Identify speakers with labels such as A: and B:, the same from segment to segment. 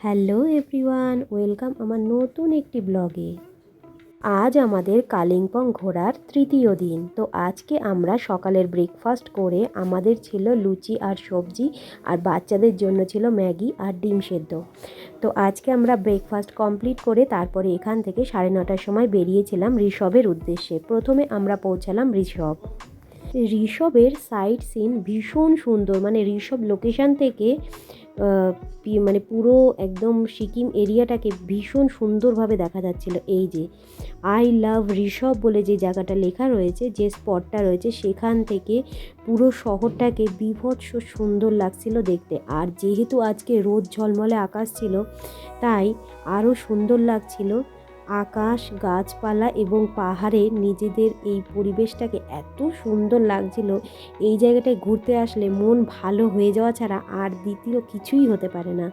A: Hello everyone, welcome আমার নতুন একটি ব্লগে। আজ আমাদের কালিম্পং ঘোরার তৃতীয় দিন। তো আজকে আমরা সকালের ব্রেকফাস্ট করে আমাদের ছিল লুচি আর সবজি, আর বাচ্চাদের জন্য ছিল ম্যাগি আর ডিম সেদ্ধ। তো আজকে আমরা ব্রেকফাস্ট কমপ্লিট করে তারপরে এখান থেকে 9:30টার সময় বেরিয়েছিলাম ঋষভের উদ্দেশ্যে। প্রথমে আমরা পৌঁছালাম ঋষভের সাইট সিন ভীষণ সুন্দর, মানে ঋষভ লোকেশান থেকে মানে পুরো একদম সিকিম এরিয়াটাকে ভীষণ সুন্দরভাবে দেখা যাচ্ছিল। এই যে আই লাভ ঋষভ বলে যে জায়গাটা লেখা রয়েছে, যে স্পটটা রয়েছে, সেখান থেকে পুরো শহরটাকে বীভৎস সুন্দর লাগছিল দেখতে। আর যেহেতু আজকে রোদ ঝলমলে আকাশ ছিল, তাই আরও সুন্দর লাগছিল। আকাশ, গাছপালা এবং পাহাড়ে নিজেদের এই পরিবেশটাকে এত সুন্দর লাগছিল। এই জায়গাটায় ঘুরতে আসলে মন ভালো হয়ে যাওয়া ছাড়া আর দ্বিতীয় কিছুই হতে পারে না।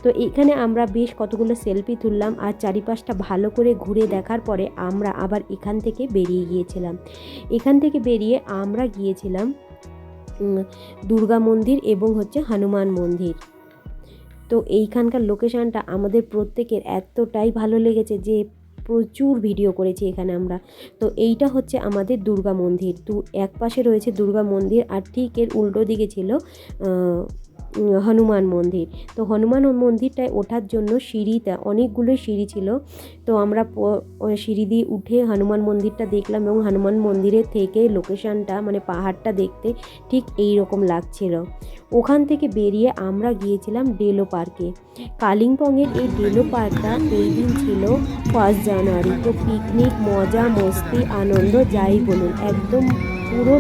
A: তো এখানে আমরা বেশ কতগুলো সেলফি তুললাম, আর চারিপাশটা ভালো করে ঘুরে দেখার পরে আমরা আবার এখান থেকে বেরিয়ে গিয়েছিলাম। এখান থেকে বেরিয়ে আমরা গিয়েছিলাম দুর্গা মন্দির এবং হনুমান মন্দির। তো এইখানকার লোকেশানটা আমাদের প্রত্যেকের এতটাই ভালো লেগেছে যে প্রচুর ভিডিও করেছি এখানে আমরা। তো এইটা হচ্ছে আমাদের দুর্গা মন্দির। তো এক পাশে রয়েছে দুর্গা মন্দির, আর ঠিক এর উল্টো দিকে ছিল হনুমান মন্দির। তো হনুমান মন্দিরটায় ওঠার জন্য সিঁড়িটা, অনেকগুলো সিঁড়ি ছিল। তো আমরা সিঁড়ি দিয়ে উঠে হনুমান মন্দিরটা দেখলাম, এবং হনুমান মন্দিরের থেকে লোকেশানটা, মানে পাহাড়টা দেখতে ঠিক এই রকম লাগছিল। ওখান থেকে বেরিয়ে আমরা গিয়েছিলাম ডেলো পার্কে। কালিম্পংয়ের এই ডেলো পার্কটা এই দিন ছিল 1 জানুয়ারি। তো পিকনিক, মজা, মস্তি, আনন্দ যাই বলুন, একদম পুরো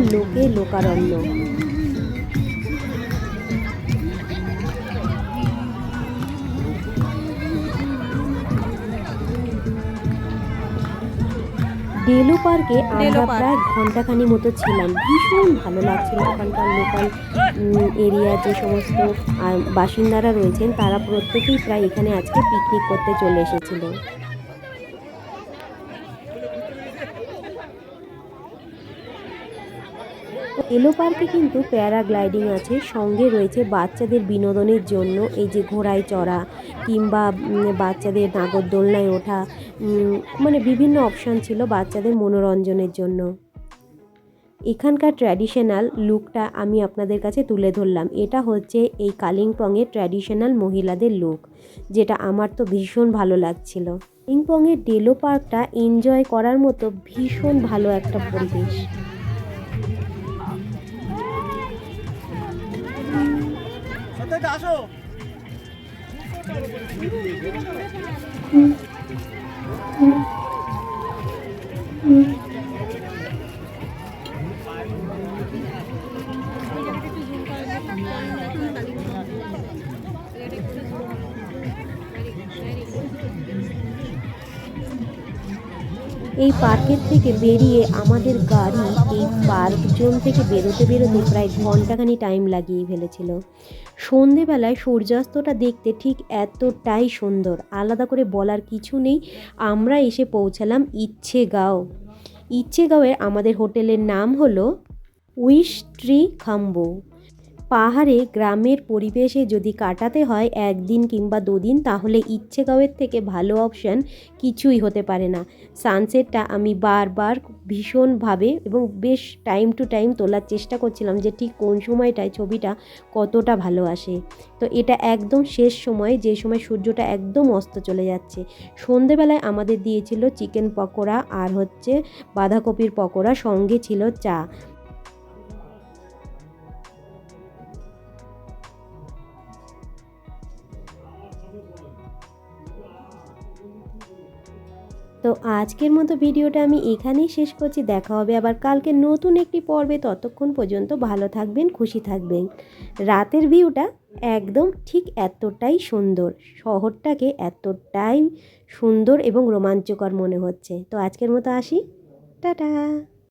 A: লোকারণ্য। ডেলো পার্কে আমরা প্রায় ঘন্টাখানি মতো ছিলাম। ভীষণ ভালো লাগছিল। ওখানকার লোকাল এরিয়ার যে সমস্ত বাসিন্দারা রয়েছেন, তারা প্রত্যেকেই প্রায় এখানে আজকে পিকনিক করতে চলে এসেছিল। ডেলো পার্কে কিন্তু প্যারাগ্লাইডিং আছে, সঙ্গে রয়েছে বাচ্চাদের বিনোদনের জন্য এই যে ঘোড়ায় চড়া, কিংবা বাচ্চাদের নাগরদোলনায় ওঠা, মানে বিভিন্ন অপশান ছিল বাচ্চাদের মনোরঞ্জনের জন্য। এখানকার ট্র্যাডিশনাল লুকটা আমি আপনাদের কাছে তুলে ধরলাম। এটা হচ্ছে এই কালিম্পংয়ের ট্র্যাডিশনাল মহিলাদের লুক, যেটা আমার তো ভীষণ ভালো লাগছিল। কালিম্পংয়ের ডেলো পার্কটা এনজয় করার মতো ভীষণ ভালো একটা পরিবেশ। এই পার্কের থেকে বেরিয়ে আমাদের গাড়ি এই পার্ক জোন থেকে বেরোতে প্রায় ঘন্টাখানি টাইম লাগিয়ে ফেলেছিল। সন্ধেবেলায় সূর্যাস্তটা দেখতে ঠিক এতটাই সুন্দর, আলাদা করে বলার কিছু নেই। আমরা এসে পৌঁছালাম ইচ্ছেগাঁওয়ের আমাদের হোটেলের নাম হলো উইশ ট্রি খাম্বো। পাহাড়ে গ্রামের পরিবেশে যদি কাটাতে হয় 1 দিন কিংবা 2 দিন, তাহলে ইচ্ছেগাঁওয়ের থেকে ভালো অপশান কিছুই হতে পারে না। সানসেটটা আমি বারবার ভীষণভাবে এবং বেশ টাইম টু টাইম তোলার চেষ্টা করছিলাম, যে ঠিক কোন সময়টায় ছবিটা কতটা ভালো আসে। তো এটা একদম শেষ সময়, যে সময় সূর্যটা একদম অস্ত চলে যাচ্ছে। সন্ধেবেলায় আমাদের দিয়েছিল চিকেন পকোড়া আর বাঁধাকপির পকোড়া, সঙ্গে ছিল চা। তো আজকের মতো ভিডিওটা আমি এখানেই শেষ করছি। দেখা হবে আবার কালকে নতুন একটি পর্বে। ততক্ষণ পর্যন্ত ভালো থাকবেন, খুশি থাকবেন। রাতের ভিউটা একদম ঠিক এতটাই সুন্দর, শহরটাকে এতটাই সুন্দর এবং রোমাঞ্চকর মনে হচ্ছে। তো আজকের মতো আসি, টাটা।